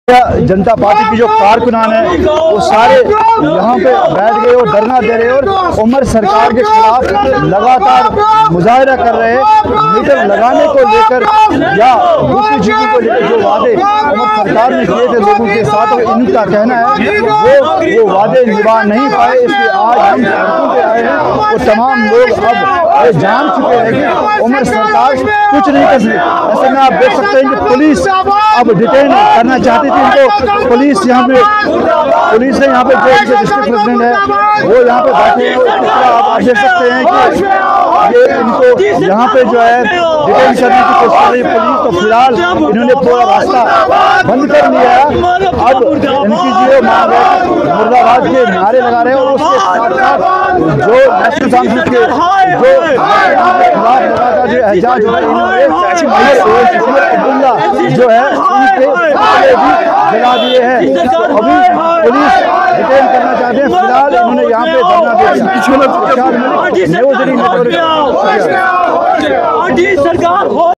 जनता party की जो कारकुनान है वो सारे यहाँ पे बैठ गए और धरना दे रहे और उमर सरकार के खिलाफ लगातार मुजाहरा कर रहे हैं। मीटर लगाने को लेकर या दूसरी चीजों को लेकर जो वादे उमर सरकार ने किए थे लोगों के साथ, और इनका कहना है वो वादे निभा नहीं पाए, इसलिए आज हम सड़कों पे आए हैं और तमाम लोग अब जान चुके हैं कि उमर सरकार कुछ नहीं कर सकती। ऐसे में आप देख सकते हैं कि पुलिस अब डिटेन करना चाहती थी इनको। पुलिस है यहाँ पे जो डिस्ट्रिक्ट प्रेसिडेंट है वो यहाँ पे बैठे हैं। आप देख सकते हैं कि ये इनको यहाँ पे जो है डिटेन करने की कोशिश कर रही है पुलिस। तो फिलहाल इन्होंने पूरा रास्ता बंद कर लिया है। अब इनकी जो मांग है मुर्दाबाद के नारे लगा रहे हैं और उसके साथ साथ जो नेशनल कांफ्रेंस के जो खिलाफ लगातार जो एहतजाज हो रहे हैं जो है उनके भी जला दिए हैं। अभी पुलिस डिटेन करना चाहते हैं। फिलहाल इन्होंने यहाँ पे धरना दिया। न्यूज़ 18 नेटवर्क सरकार हो